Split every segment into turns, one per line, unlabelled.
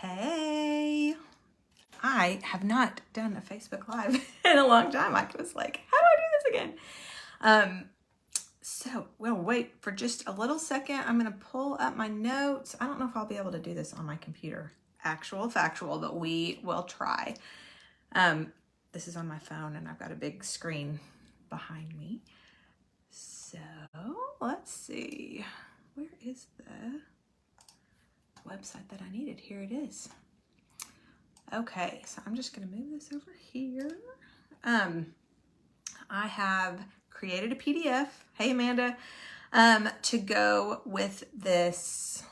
Hey, I have not done a Facebook Live in a long time. I was like, how do I do this again? So we'll wait for just a little second. I'm going to pull up my notes. I don't know if I'll be able to do this on my computer. Actual, factual, but we will try. This is on my phone and I've got a big screen behind me. So let's see. Where is the website that I needed? Here it is. Okay, so I'm just going to move this over here. I have created a PDF, hey Amanda, to go with this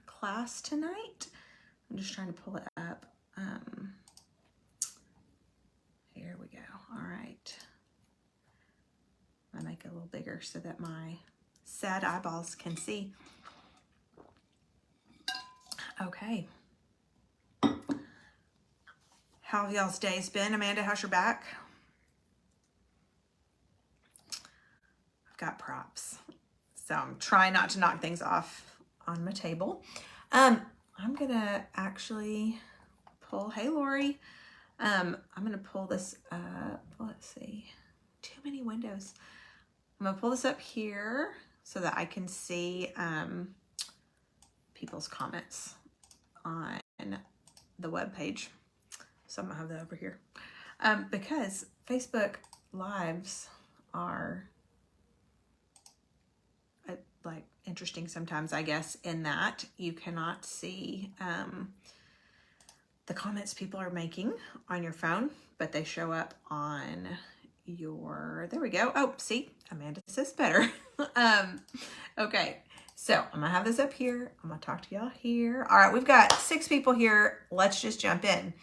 class tonight. I'm just trying to pull it up. Here we go. All right. I make it a little bigger so that my sad eyeballs can see. Okay. How have y'all's days been? Amanda, how's your back? I've got props, so I'm trying not to knock things off on my table. I'm gonna actually pull, hey Lori, I'm gonna pull this up. Let's see, too many windows. I'm gonna pull this up here so that I can see people's comments on the web page. So I'm gonna have that over here because Facebook Lives are like interesting sometimes, I guess, in that you cannot see the comments people are making on your phone, but they show up on your, there we go. Oh, see, Amanda says better. Okay, so I'm gonna have this up here. I'm gonna talk to y'all here. All right, we've got 6 people here. Let's just jump in.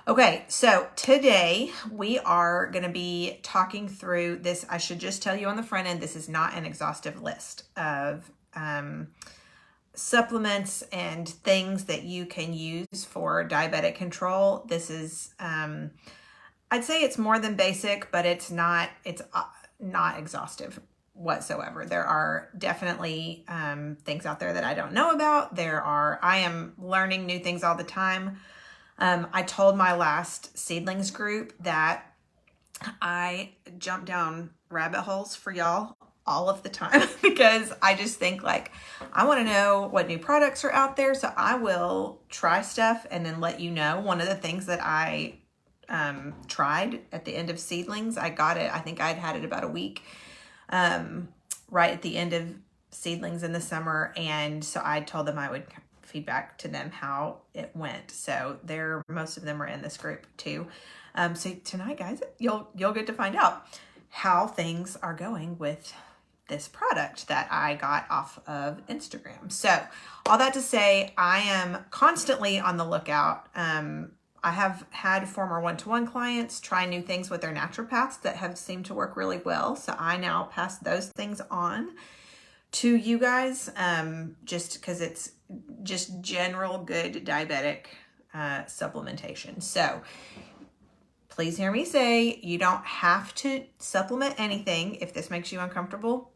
Okay, so today we are going to be talking through this. I should just tell you on the front end, this is not an exhaustive list of supplements and things that you can use for diabetic control. This is, I'd say it's more than basic, but it's not exhaustive whatsoever. There are definitely things out there that I don't know about. I am learning new things all the time. I told my last seedlings group that I jump down rabbit holes for y'all all of the time because I just think like, I want to know what new products are out there. So I will try stuff and then let you know. One of the things that I tried at the end of seedlings, I got it. I think I'd had it about a week right at the end of seedlings in the summer. And so I told them I would feedback to them how it went. So most of them are in this group too. So tonight, guys, you'll get to find out how things are going with this product that I got off of Instagram. So all that to say, I am constantly on the lookout. I have had former one-to-one clients try new things with their naturopaths that have seemed to work really well. So I now pass those things on to you guys, just because it's just general good diabetic supplementation. So please hear me say, you don't have to supplement anything. If this makes you uncomfortable,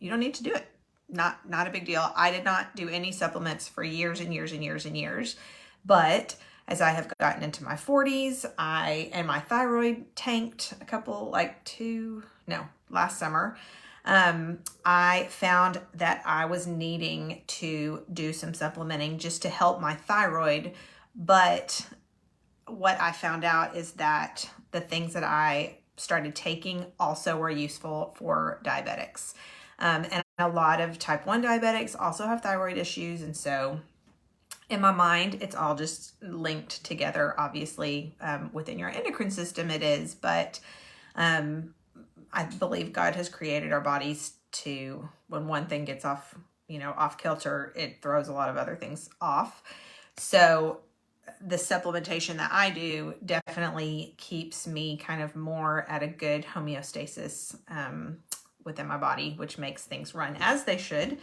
you don't need to do it. Not a big deal. I did not do any supplements for years and years and years and years. But as I have gotten into my 40s, and my thyroid tanked last summer. I found that I was needing to do some supplementing just to help my thyroid. But what I found out is that the things that I started taking also were useful for diabetics. And a lot of type 1 diabetics also have thyroid issues. And so in my mind, it's all just linked together. Obviously, within your endocrine system it is, but I believe God has created our bodies to, when one thing gets off kilter, it throws a lot of other things off. So the supplementation that I do definitely keeps me kind of more at a good homeostasis within my body, which makes things run as they should,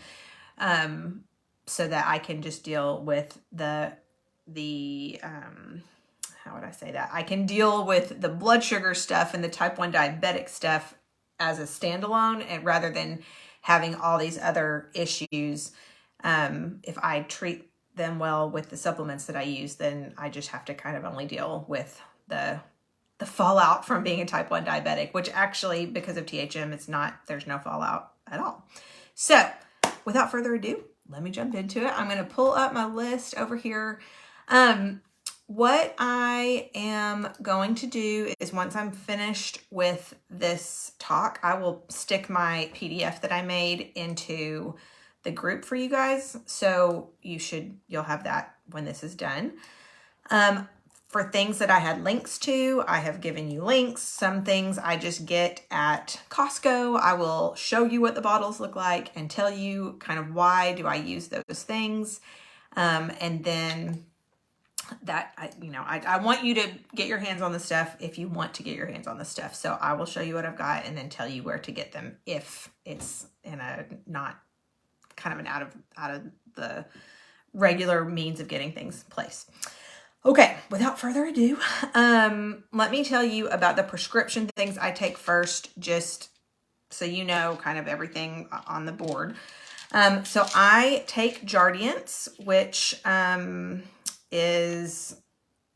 so that I can just deal with the how would I say that? I can deal with the blood sugar stuff and the type 1 diabetic stuff as a standalone, and rather than having all these other issues. If I treat them well with the supplements that I use, then I just have to kind of only deal with the fallout from being a type 1 diabetic, which actually, because of THM, there's no fallout at all. So without further ado, let me jump into it. I'm going to pull up my list over here. What I am going to do is, once I'm finished with this talk, I will stick my PDF that I made into the group for you guys. So you'll have that when this is done. For things that I had links to, I have given you links. Some things I just get at Costco. I will show you what the bottles look like and tell you kind of why do I use those things. And then that, I want you to get your hands on the stuff if you want to get your hands on the stuff. So I will show you what I've got and then tell you where to get them if it's in a not kind of an out of the regular means of getting things place. Okay, without further ado, let me tell you about the prescription things I take first, just so you know kind of everything on the board. So I take Jardiance, which is,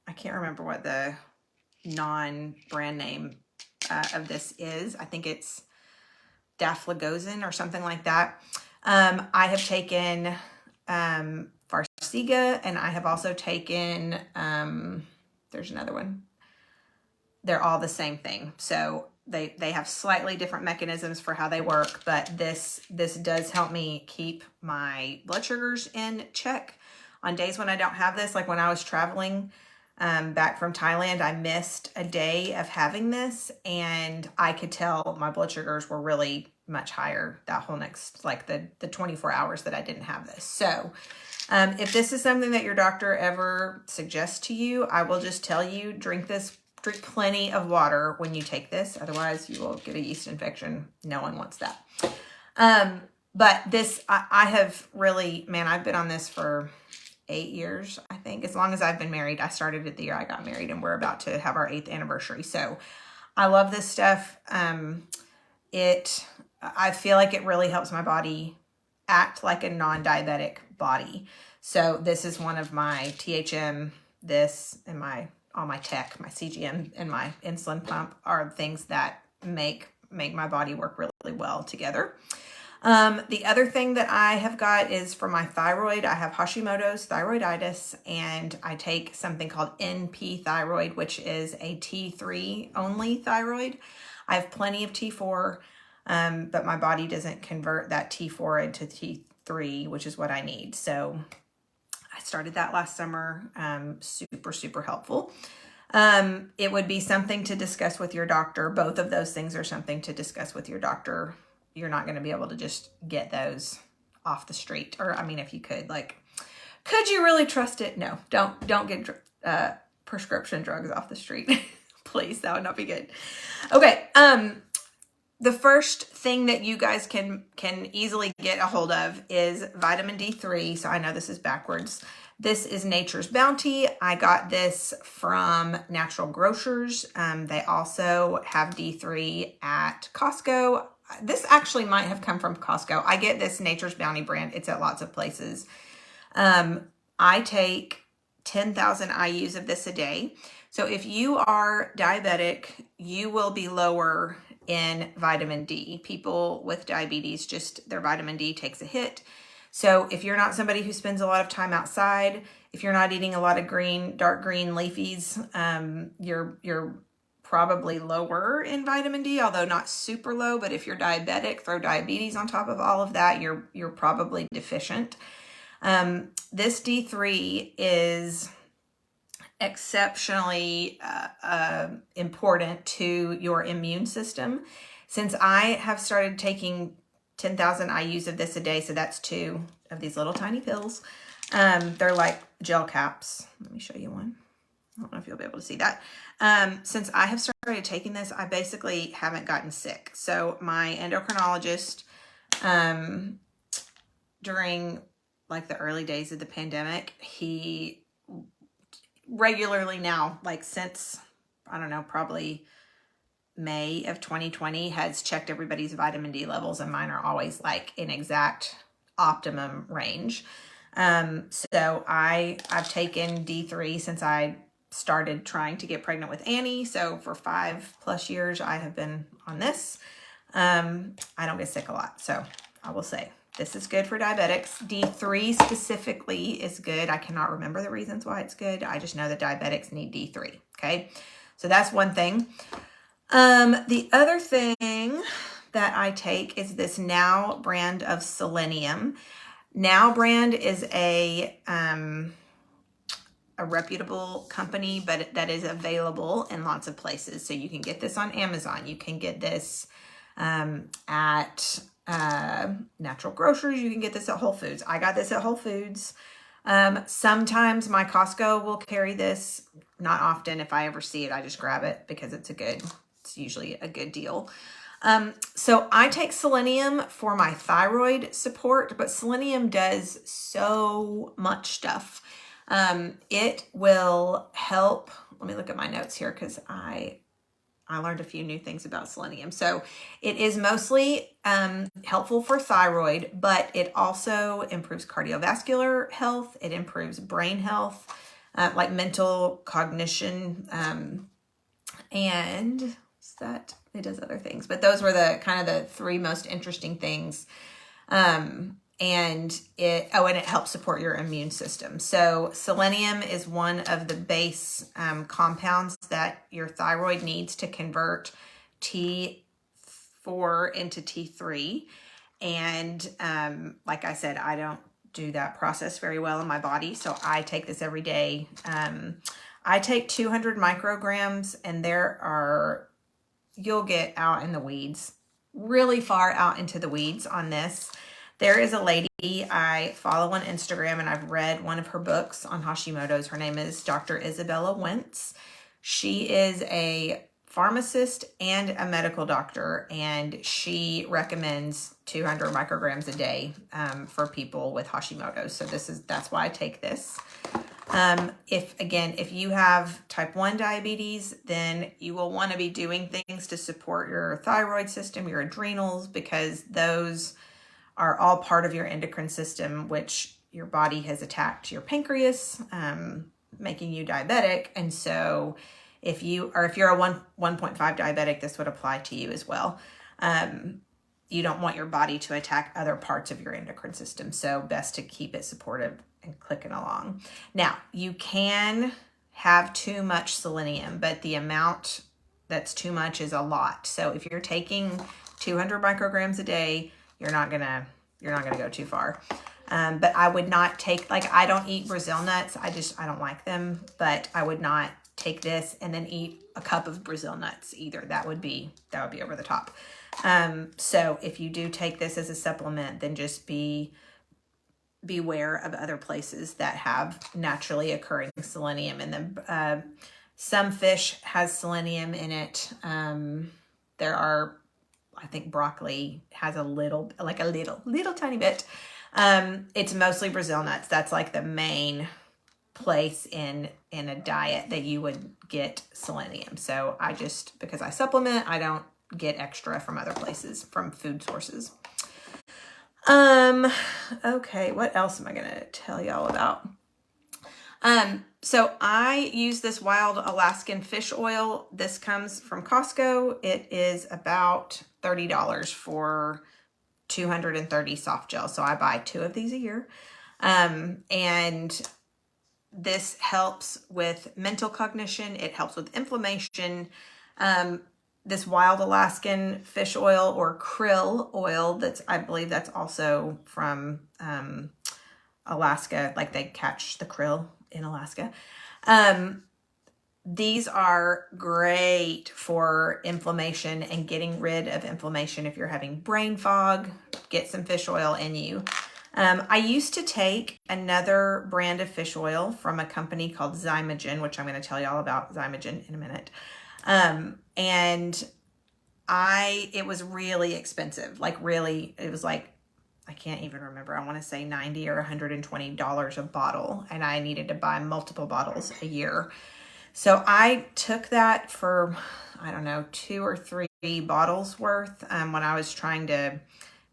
I can't remember what the non-brand name of this is. I think it's Daflagosin or something like that. I have taken Farxiga, and I have also taken, there's another one. They're all the same thing. So they have slightly different mechanisms for how they work, but this does help me keep my blood sugars in check. On days when I don't have this, like when I was traveling back from Thailand, I missed a day of having this, and I could tell my blood sugars were really much higher that whole next, like the 24 hours that I didn't have this. So if this is something that your doctor ever suggests to you, I will just tell you, drink plenty of water when you take this. Otherwise you will get a yeast infection. No one wants that. But this, I have really, man, I've been on this for 8 years, I think. As long as I've been married. I started it the year I got married, and we're about to have our 8th anniversary. So I love this stuff. I feel like it really helps my body act like a non-diabetic body. So this is one of my THM, this, and all my tech, my CGM and my insulin pump are things that make my body work really well together. The other thing that I have got is for my thyroid. I have Hashimoto's thyroiditis, and I take something called NP thyroid, which is a T3 only thyroid. I have plenty of T4, but my body doesn't convert that T4 into T3, which is what I need. So I started that last summer. Super, super helpful. It would be something to discuss with your doctor. Both of those things are something to discuss with your doctor. You're not going to be able to just get those off the street. Or, I mean, if you could, could you really trust it? No, don't get prescription drugs off the street. Please, that would not be good. Okay. The first thing that you guys can easily get a hold of is vitamin D3. So I know this is backwards. This is Nature's Bounty. I got this from Natural Grocers. They also have D3 at Costco. This actually might have come from Costco. I get this Nature's Bounty brand. It's at lots of places. I take 10,000 IUs of this a day. So if you are diabetic, you will be lower in vitamin D. People with diabetes, just their vitamin D takes a hit. So if you're not somebody who spends a lot of time outside, if you're not eating a lot of dark green leafies, you're probably lower in vitamin D, although not super low. But if you're diabetic, throw diabetes on top of all of that, you're probably deficient. This D3 is exceptionally important to your immune system. Since I have started taking 10,000 IUs of this a day, so that's 2 of these little tiny pills. They're like gel caps. Let me show you one. I don't know if you'll be able to see that. Since I have started taking this, I basically haven't gotten sick. So my endocrinologist, during like the early days of the pandemic, he regularly now, like since, I don't know, probably May of 2020, has checked everybody's vitamin D levels, and mine are always like in exact optimum range. So I've taken D3 since I started trying to get pregnant with Annie. So for 5+ years, I have been on this. I don't get sick a lot. So I will say this is good for diabetics. D3 specifically is good. I cannot remember the reasons why it's good. I just know that diabetics need D3. Okay. So that's one thing. The other thing that I take is this Now brand of selenium. Now brand is a reputable company, but that is available in lots of places. So you can get this on Amazon. You can get this at natural grocers. You can get this at Whole Foods. I got this at Whole Foods. Sometimes my Costco will carry this. Not often. If I ever see it, I just grab it because it's usually a good deal. So I take selenium for my thyroid support, but selenium does so much stuff. It will help. Let me look at my notes here because I learned a few new things about selenium. So it is mostly helpful for thyroid, but it also improves cardiovascular health. It improves brain health, like mental cognition, and that it does other things. But those were the kind of the 3 most interesting things. And it helps support your immune system. So selenium is one of the base compounds that your thyroid needs to convert T4 into T3. And like I said, I don't do that process very well in my body. So I take this every day. I take 200 micrograms, and you'll get out in the weeds, really far out into the weeds on this. There is a lady I follow on Instagram, and I've read one of her books on Hashimoto's. Her name is Dr. Isabella Wentz. She is a pharmacist and a medical doctor, and she recommends 200 micrograms a day for people with Hashimoto's. So that's why I take this. If you have type 1 diabetes, then you will want to be doing things to support your thyroid system, your adrenals, because those are all part of your endocrine system, which your body has attacked your pancreas, making you diabetic. And so if you're a 1.5 diabetic, this would apply to you as well. You don't want your body to attack other parts of your endocrine system. So best to keep it supportive and clicking along. Now, you can have too much selenium, but the amount that's too much is a lot. So if you're taking 200 micrograms a day, you're not gonna go too far. But I would not take, I don't eat Brazil nuts. I don't like them, but I would not take this and then eat a cup of Brazil nuts either. That would be over the top. So if you do take this as a supplement, then just beware of other places that have naturally occurring selenium in them. Some fish has selenium in it. I think broccoli has a little tiny bit. It's mostly Brazil nuts. That's like the main place in a diet that you would get selenium. So because I supplement, I don't get extra from other places, from food sources. Okay, what else am I going to tell y'all about? So I use this Wild Alaskan fish oil. This comes from Costco. It is about $30 for 230 soft gel. So I buy 2 of these a year. And this helps with mental cognition. It helps with inflammation. This Wild Alaskan fish oil, or krill oil, I believe that's also from Alaska, like they catch the krill in Alaska. These are great for inflammation and getting rid of inflammation. If you're having brain fog, get some fish oil in you. I used to take another brand of fish oil from a company called Zymogen, which I'm going to tell y'all about Zymogen in a minute. And it was really expensive. It was like, I can't even remember. I want to say $90 or $120 a bottle. And I needed to buy multiple bottles a year. So I took that for, 2 or 3 bottles worth when I was trying to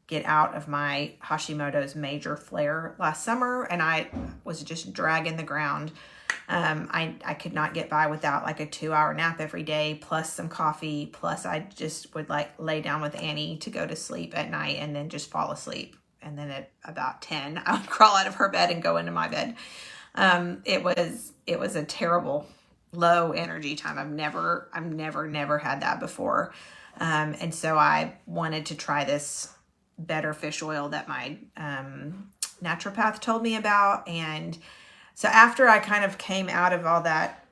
get out of my Hashimoto's major flare last summer, and I was just dragging the ground. I could not get by without like a 2-hour nap every day, plus some coffee, plus I just would like lay down with Annie to go to sleep at night and then just fall asleep. And then at about 10, I would crawl out of her bed and go into my bed. It was a terrible low energy time. I've never had that before. And so I wanted to try this better fish oil that my naturopath told me about. And so after I kind of came out of all that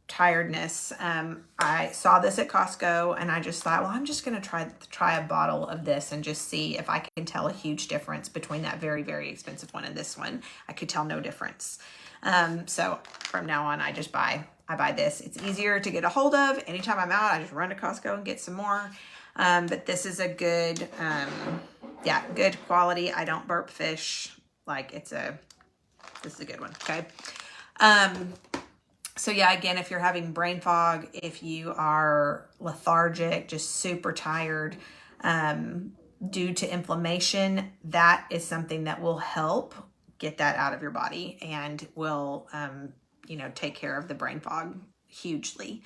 tiredness, I saw this at Costco, and I just thought, well, I'm just going to try a bottle of this and just see if I can tell a huge difference between that very, very expensive one and this one. I could tell no difference. So from now on, I buy this. It's easier to get a hold of. Anytime I'm out, I just run to Costco and get some more. But this is a good, good quality. I don't burp fish. Like this is a good one. Okay. So yeah, again, if you're having brain fog, if you are lethargic, just super tired, due to inflammation, that is something that will help get that out of your body and will, take care of the brain fog hugely.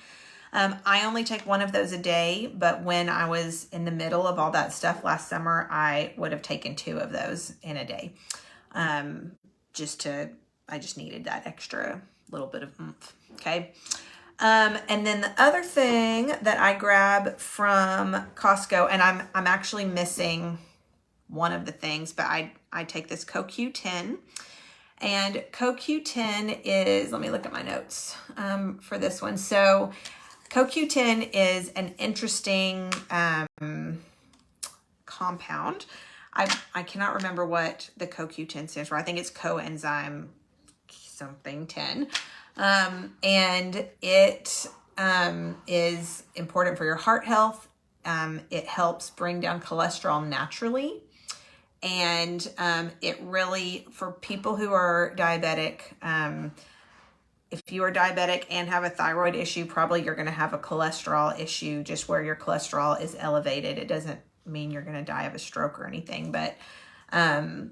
I only take one of those a day, but when I was in the middle of all that stuff last summer, I would have taken 2 of those in a day. I just needed that extra little bit of oomph. Okay. And then the other thing that I grab from Costco, and I'm actually missing one of the things, but I take this CoQ10, and CoQ10 is, let me look at my notes, for this one. So CoQ10 is an interesting, compound. I cannot remember what the CoQ10 stands for. I think it's coenzyme something 10. And it is important for your heart health. It helps bring down cholesterol naturally. And it really, for people who are diabetic, if you are diabetic and have a thyroid issue, probably you're going to have a cholesterol issue, just where your cholesterol is elevated. It doesn't mean you're going to die of a stroke or anything, but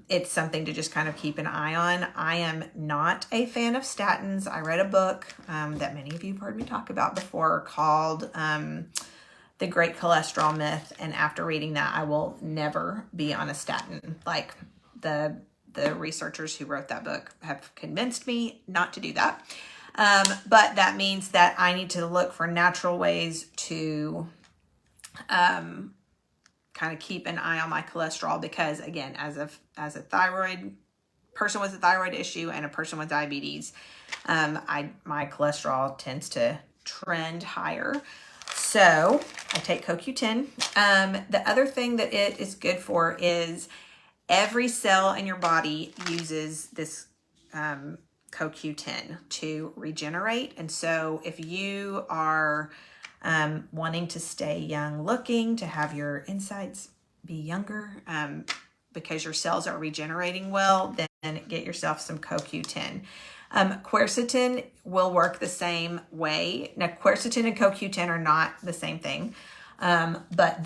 it's something to just kind of keep an eye on. I am not a fan of statins. I read a book that many of you have heard me talk about before called The Great Cholesterol Myth, and after reading that, I will never be on a statin. Like the researchers who wrote that book have convinced me not to do that. But that means that I need to look for natural ways to kind of keep an eye on my cholesterol, because again, as a thyroid person with a thyroid issue and a person with diabetes, my cholesterol tends to trend higher. So I take CoQ10. The other thing that it is good for is every cell in your body uses this CoQ10 to regenerate. And so if you are wanting to stay young looking, to have your insides be younger, because your cells are regenerating well, then get yourself some CoQ10. Quercetin will work the same way. Now, quercetin and CoQ10 are not the same thing, but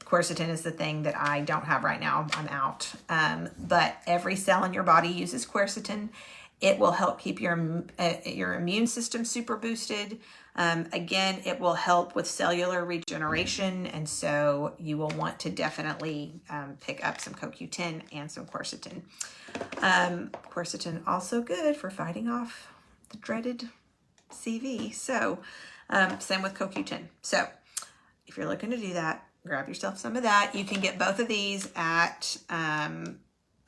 quercetin is the thing that I don't have right now. I'm out. But every cell in your body uses quercetin. It will help keep your immune system super boosted. Again, it will help with cellular regeneration, and so you will want to definitely pick up some CoQ10 and some quercetin. Quercetin also good for fighting off the dreaded CV. So same with CoQ10. So if you're looking to do that, grab yourself some of that. You can get both of these at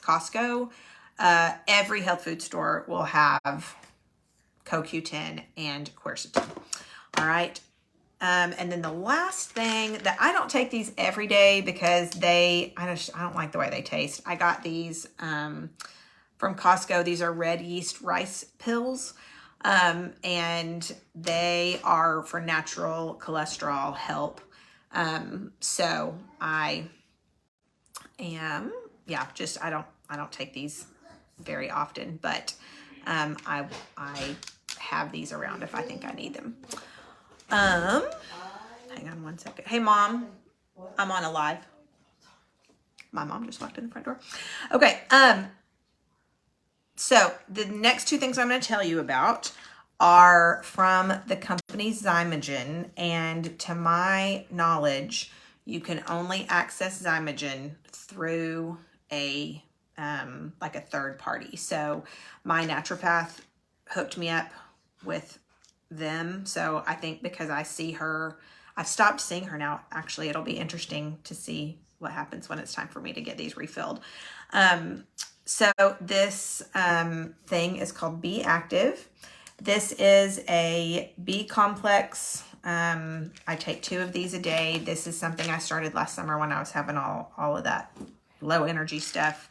Costco. Every health food store will have CoQ10 and quercetin. All right. And then the last thing that I don't take these every day because I don't like the way they taste. I got these from Costco. These are red yeast rice pills. And they are for natural cholesterol help. So I am, I don't take these very often, but I have these around if I think I need them. Hang on one second. Hey, Mom, I'm on a live. My mom just walked in the front door. Okay. So the next two things I'm going to tell you about are from the company Zymogen, and to my knowledge, you can only access Zymogen through a like a third party. So my naturopath hooked me up with them. So I think because I see her, I've stopped seeing her now. Actually, it'll be interesting to see what happens when it's time for me to get these refilled. So this thing is called Be Active. This is a B complex. I take 2 of these a day. This is something I started last summer when I was having all of that low energy stuff,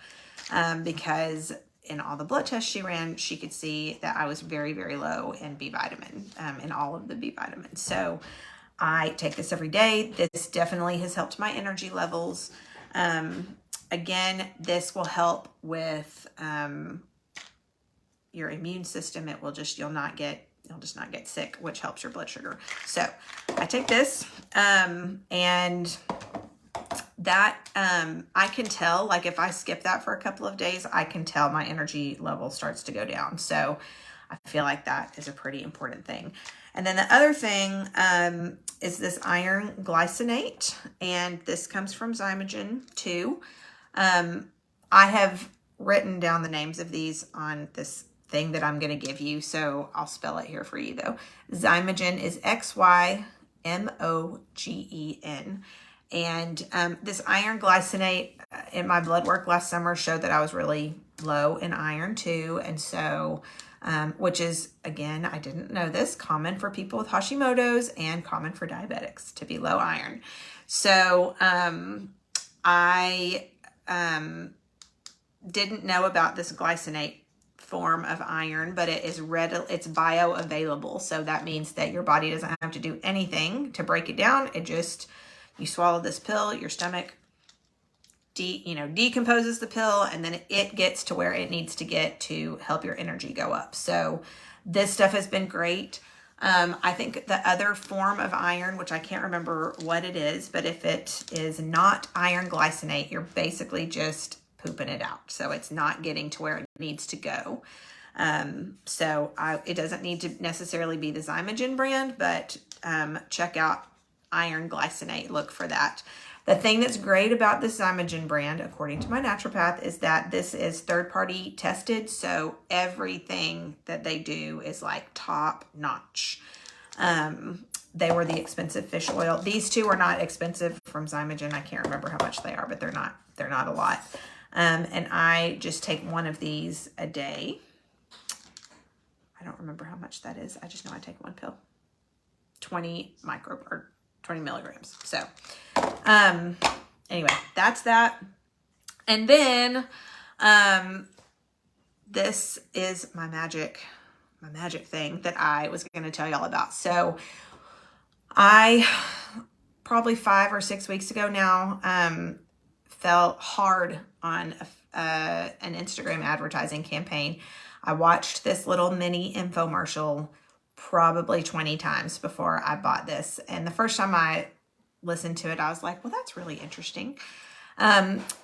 because in all the blood tests she ran, she could see that I was very, very low in B vitamin, in all of the B vitamins. So I take this every day. This definitely has helped my energy levels. Again, this will help with your immune system. It will just, you'll just not get sick, which helps your blood sugar. So I take this, and that, I can tell, like if I skip that for a couple of days, I can tell my energy level starts to go down. So I feel like that is a pretty important thing. And then the other thing, is this iron glycinate, and this comes from Zymogen too. I have written down the names of these on this thing that I'm going to give you, so I'll spell it here for you though. Zymogen is Xymogen, and this iron glycinate in my blood work last summer showed that I was really low in iron too, and so which is, again, I didn't know this, common for people with Hashimoto's and common for diabetics to be low iron. So I didn't know about this glycinate form of iron, but it's bioavailable. So that means that your body doesn't have to do anything to break it down. It just, you swallow this pill, your stomach decomposes the pill, and then it gets to where it needs to get to help your energy go up. So this stuff has been great. I think the other form of iron, which I can't remember what it is, but if it is not iron glycinate, you're basically just pooping it out. So it's not getting to where it needs to go. It doesn't need to necessarily be the Zymogen brand, but check out iron glycinate, look for that. The thing that's great about the Zymogen brand, according to my naturopath, is that this is third-party tested, so everything that they do is like top notch. They were the expensive fish oil. These two are not expensive from Zymogen. I can't remember how much they are, but they're not a lot. And I just take 1 of these a day. I don't remember how much that is. I just know I take 1 pill. 20 milligrams. So, anyway, that's that. And then, this is my magic thing that I was going to tell y'all about. So I probably 5 or 6 weeks ago now, fell hard on an Instagram advertising campaign. I watched this little mini infomercial probably 20 times before I bought this. And the first time I listened to it, I was like, well, that's really interesting.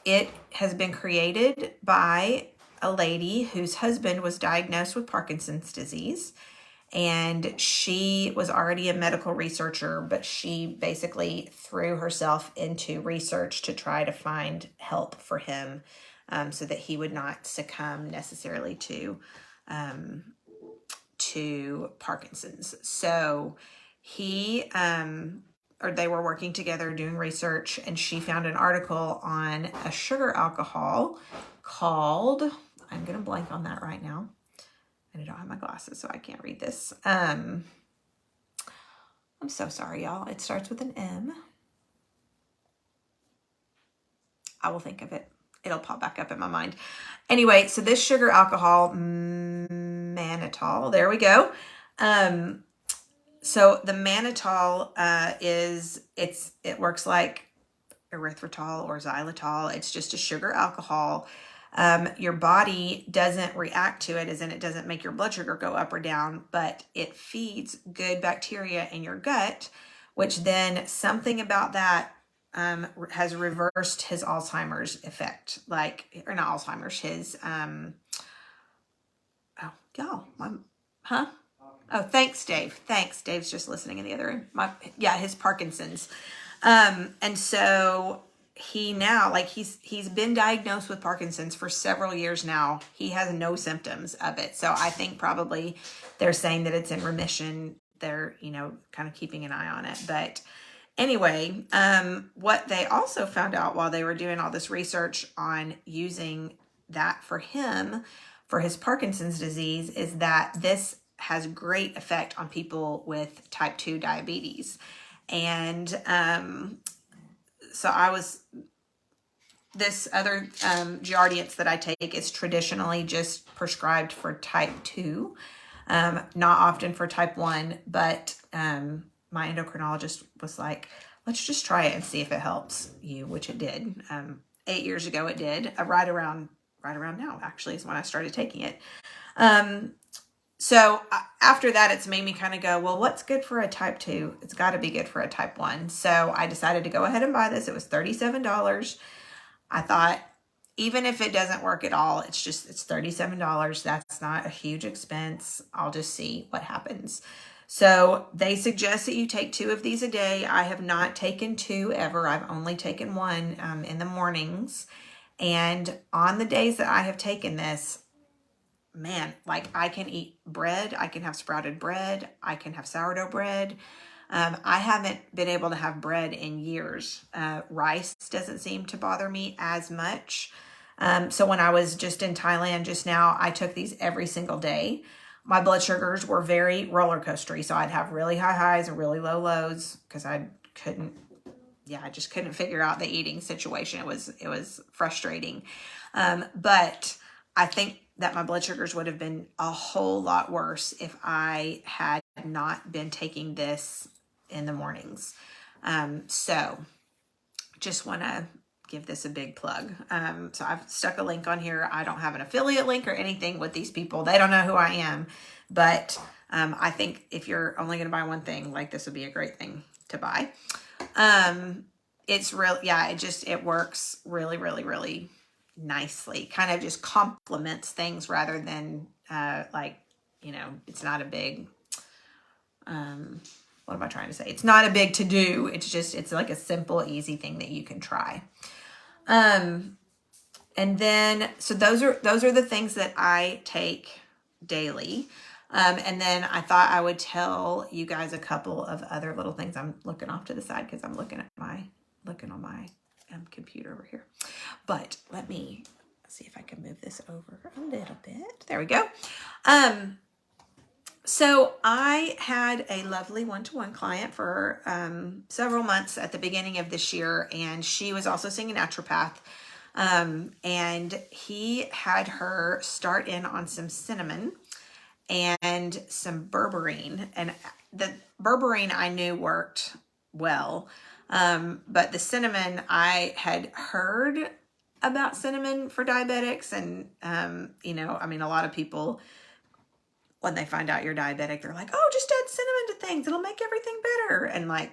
It has been created by a lady whose husband was diagnosed with Parkinson's disease. And she was already a medical researcher, but she basically threw herself into research to try to find help for him, so that he would not succumb necessarily to Parkinson's. So they were working together doing research, and she found an article on a sugar alcohol called, I'm going to blank on that right now, and I don't have my glasses, so I can't read this. I'm so sorry, y'all. It starts with an M. I will think of it. It'll pop back up in my mind. Anyway, so this sugar alcohol, mannitol, there we go. So the mannitol it works like erythritol or xylitol. It's just a sugar alcohol. Your body doesn't react to it, as in it doesn't make your blood sugar go up or down, but it feeds good bacteria in your gut, which then something about that has reversed his Alzheimer's effect, or not Alzheimer's, his, oh, y'all, huh? Oh, thanks, Dave. Thanks. Dave's just listening in the other room. His Parkinson's. And so he now, he's been diagnosed with Parkinson's for several years now. He has no symptoms of it. So I think probably they're saying that it's in remission. They're, kind of keeping an eye on it. But anyway, what they also found out while they were doing all this research on using that for him, for his Parkinson's disease, is that this has great effect on people with type 2 diabetes. And so this other Jardiance that I take is traditionally just prescribed for type 2, not often for type 1, but my endocrinologist was like, let's just try it and see if it helps you, which it did. 8 years ago it did. Right around now, actually, is when I started taking it. So after that, it's made me kind of go, well, what's good for a type 2? It's got to be good for a type 1. So I decided to go ahead and buy this. It was $37. I thought, even if it doesn't work at all, it's $37. That's not a huge expense. I'll just see what happens. So they suggest that you take 2 of these a day. I have not taken 2 ever. I've only taken 1 in the mornings. And on the days that I have taken this, man, I can eat bread. I can have sprouted bread. I can have sourdough bread. I haven't been able to have bread in years. Rice doesn't seem to bother me as much. So when I was just in Thailand just now, I took these every single day. My blood sugars were very roller coastery. So I'd have really high highs and really low lows because I just couldn't figure out the eating situation. It was frustrating. But I think that my blood sugars would have been a whole lot worse if I had not been taking this in the mornings. So just want to give this a big plug. So I've stuck a link on here. I don't have an affiliate link or anything with these people. They don't know who I am, but I think if you're only going to buy one thing, this would be a great thing to buy. It's it works really, really, really nicely. Kind of just complements things rather than it's not a big what am I trying to say? It's not a big to do. It's like a simple, easy thing that you can try. And then so those are the things that I take daily. And then I thought I would tell you guys a couple of other little things. I'm looking off to the side because I'm looking on my computer over here. But let me see if I can move this over a little bit. There we go. So I had a lovely one-to-one client for several months at the beginning of this year, and she was also seeing a naturopath. And he had her start in on some cinnamon and some berberine. And the berberine I knew worked well. But the cinnamon, I had heard about cinnamon for diabetics. And, a lot of people, when they find out you're diabetic, they're like, oh, just add cinnamon to things. It'll make everything better. And my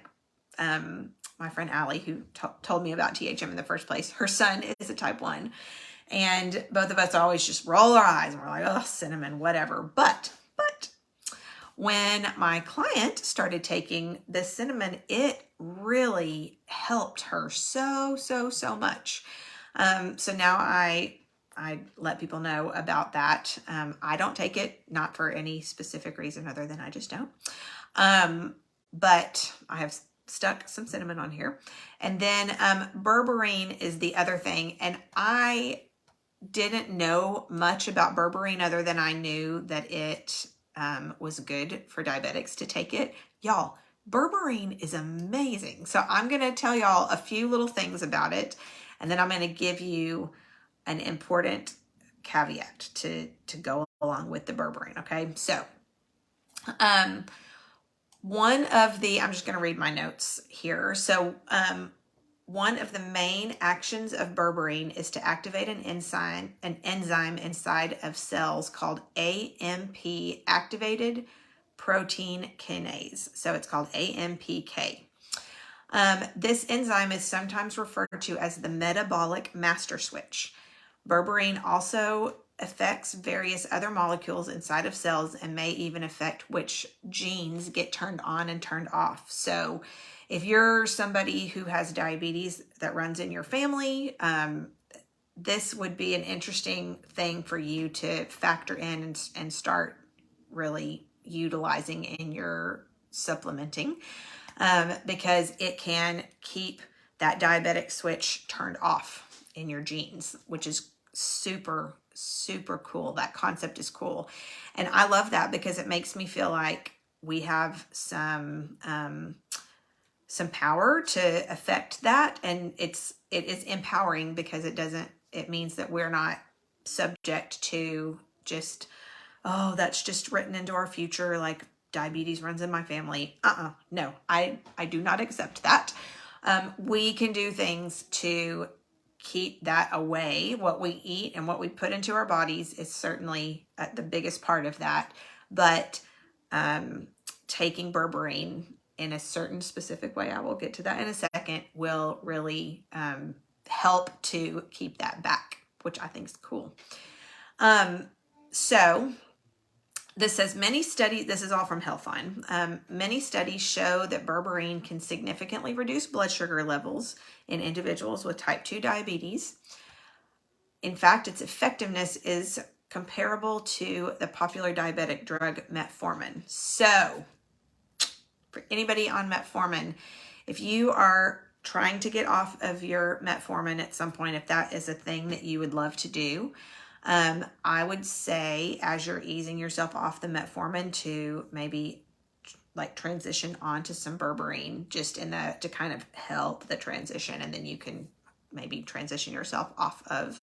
friend Allie, who told me about THM in the first place, her son is a type 1. And both of us always just roll our eyes and we're like, oh, cinnamon, whatever. But when my client started taking the cinnamon, it really helped her so much. So now I let people know about that. I don't take it, not for any specific reason other than I just don't. But I have stuck some cinnamon on here. And then berberine is the other thing. And I didn't know much about berberine other than I knew that it was good for diabetics to take it. Y'all, berberine is amazing. So I'm going to tell y'all a few little things about it. And then I'm going to give you an important caveat to go along with the berberine. Okay. So, I'm just going to read my notes here. So, one of the main actions of berberine is to activate an enzyme inside of cells called AMP, activated protein kinase. So it's called AMPK. This enzyme is sometimes referred to as the metabolic master switch. Berberine also affects various other molecules inside of cells and may even affect which genes get turned on and turned off. So if you're somebody who has diabetes that runs in your family, this would be an interesting thing for you to factor in and start really utilizing in your supplementing, because it can keep that diabetic switch turned off in your genes, which is super, super cool. That concept is cool. And I love that because it makes me feel like we have some power to affect that. And it is empowering because it means that we're not subject to just, oh, that's just written into our future, like diabetes runs in my family. No, I do not accept that. We can do things to keep that away. What we eat and what we put into our bodies is certainly the biggest part of that. But taking berberine in a certain specific way, I will get to that in a second, will really help to keep that back, which I think is cool. So this says many studies, this is all from Healthline. Many studies show that berberine can significantly reduce blood sugar levels in individuals with type 2 diabetes. In fact, its effectiveness is comparable to the popular diabetic drug metformin. So for anybody on metformin, if you are trying to get off of your metformin at some point, if that is a thing that you would love to do, I would say as you're easing yourself off the metformin to maybe like transition onto some berberine just to kind of help the transition, and then you can maybe transition yourself off of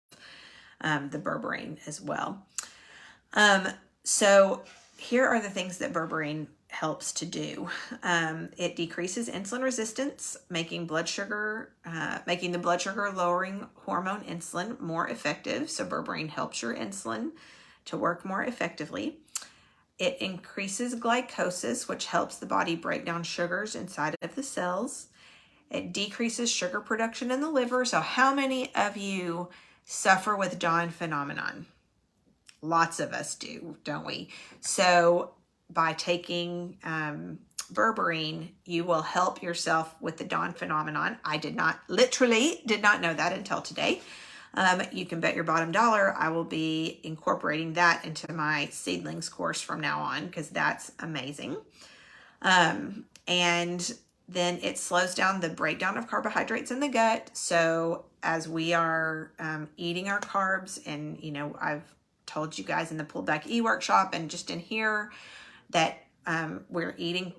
the berberine as well. So here are the things that berberine helps to do. It decreases insulin resistance, making the blood sugar lowering hormone insulin more effective. So berberine helps your insulin to work more effectively. It increases glycosis, which helps the body break down sugars inside of the cells. It decreases sugar production in the liver. So how many of you suffer with Dawn phenomenon? Lots of us do, don't we? So by taking berberine, you will help yourself with the Dawn phenomenon. I literally did not know that until today. You can bet your bottom dollar I will be incorporating that into my seedlings course from now on, because that's amazing. And then it slows down the breakdown of carbohydrates in the gut. So as we are eating our carbs, and I've told you guys in the Pulled Back e-workshop and just in here that we're eating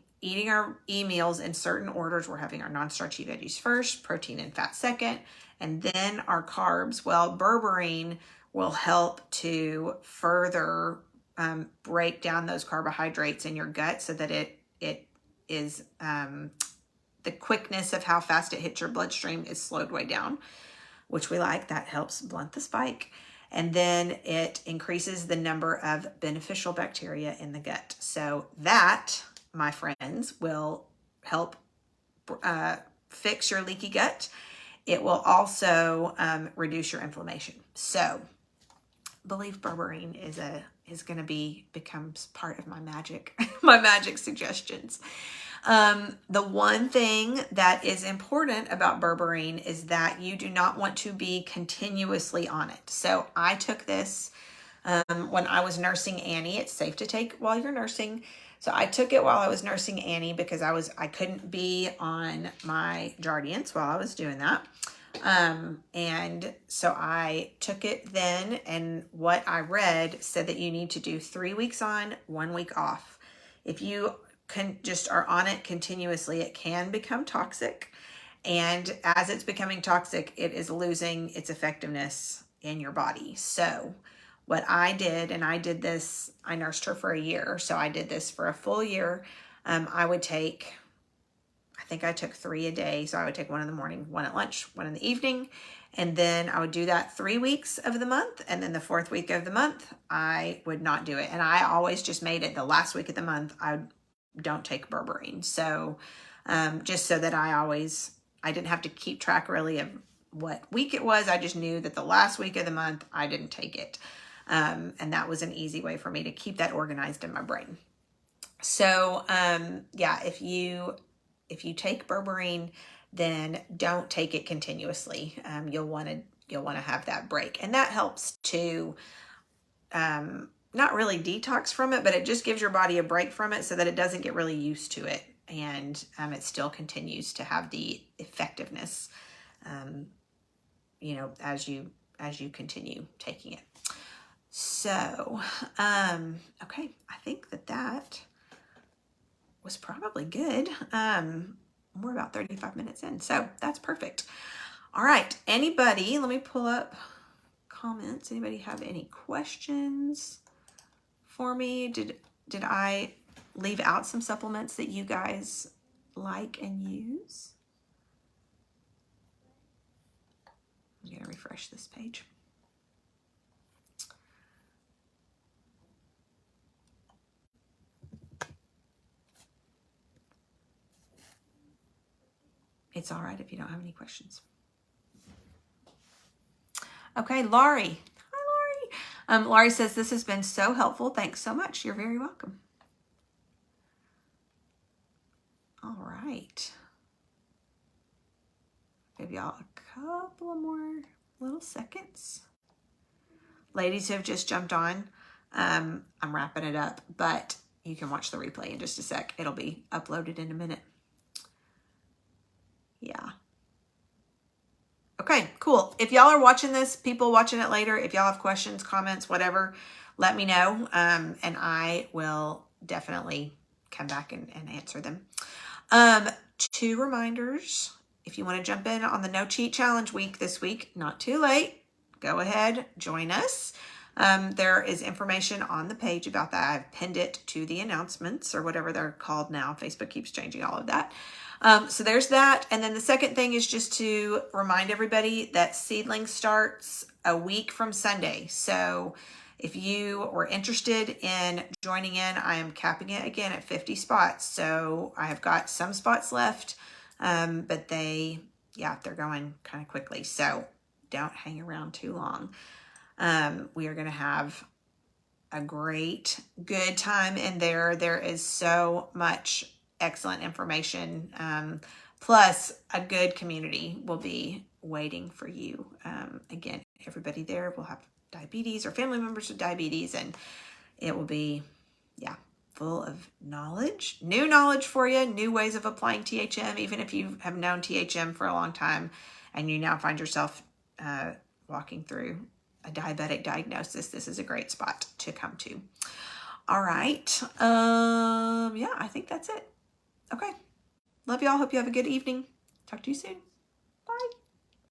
our e-meals in certain orders. We're having our non-starchy veggies first, protein and fat second, and then our carbs. Well, berberine will help to further break down those carbohydrates in your gut so that it is the quickness of how fast it hits your bloodstream is slowed way down, which we like. That helps blunt the spike. And then it increases the number of beneficial bacteria in the gut. So that, my friends, will help fix your leaky gut. It will also reduce your inflammation. So I believe berberine is going to becomes part of my magic, my magic suggestions. The one thing that is important about berberine is that you do not want to be continuously on it. So I took this when I was nursing Annie. It's safe to take while you're nursing. So I took it while I was nursing Annie because I couldn't be on my Jardiance while I was doing that. And so I took it then, and what I read said that you need to do 3 weeks on, 1 week off. If you just are on it continuously, it can become toxic. And as it's becoming toxic, it is losing its effectiveness in your body. So what I did, and I nursed her for a year. So I did this for a full year. I think I took 3 a day. So I would take 1 in the morning, 1 at lunch, 1 in the evening. And then I would do that 3 weeks of the month. And then the 4th week of the month, I would not do it. And I always just made it the last week of the month, I don't take berberine. So just so that I didn't have to keep track really of what week it was. I just knew that the last week of the month, I didn't take it. And that was an easy way for me to keep that organized in my brain. So, yeah, if you take berberine, then don't take it continuously. You'll want to have that break, and that helps to not really detox from it, but it just gives your body a break from it so that it doesn't get really used to it, and it still continues to have the effectiveness, as you continue taking it. So, okay, I think that was probably good. We're about 35 minutes in, so that's perfect. All right, anybody, let me pull up comments. Anybody have any questions for me? Did I leave out some supplements that you guys like and use? I'm gonna refresh this page. It's all right if you don't have any questions. Okay, Laurie. Hi, Laurie. Laurie says, this has been so helpful. Thanks so much. You're very welcome. All right. Give y'all a couple more little seconds. Ladies who have just jumped on, I'm wrapping it up, but you can watch the replay in just a sec. It'll be uploaded in a minute. Yeah. Okay, cool. If y'all are watching this, people watching it later, if y'all have questions, comments, whatever, let me know, and I will definitely come back and answer them. 2 reminders. If you want to jump in on the No Cheat Challenge week this week, not too late. Go ahead, join us. There is information on the page about that. I've pinned it to the announcements or whatever they're called now. Facebook keeps changing all of that. So there's that. And then the second thing is just to remind everybody that Seedling starts a week from Sunday. So if you were interested in joining in, I am capping it again at 50 spots. So I have got some spots left, but they're going kind of quickly. So don't hang around too long. We are going to have a good time in there. There is so much excellent information. Plus a good community will be waiting for you. Again, everybody there will have diabetes or family members with diabetes, and it will be, full of knowledge, new knowledge for you, new ways of applying THM. Even if you have known THM for a long time and you now find yourself walking through a diabetic diagnosis, this is a great spot to come to. All right. I think that's it. Okay. Love y'all. Hope you have a good evening. Talk to you soon.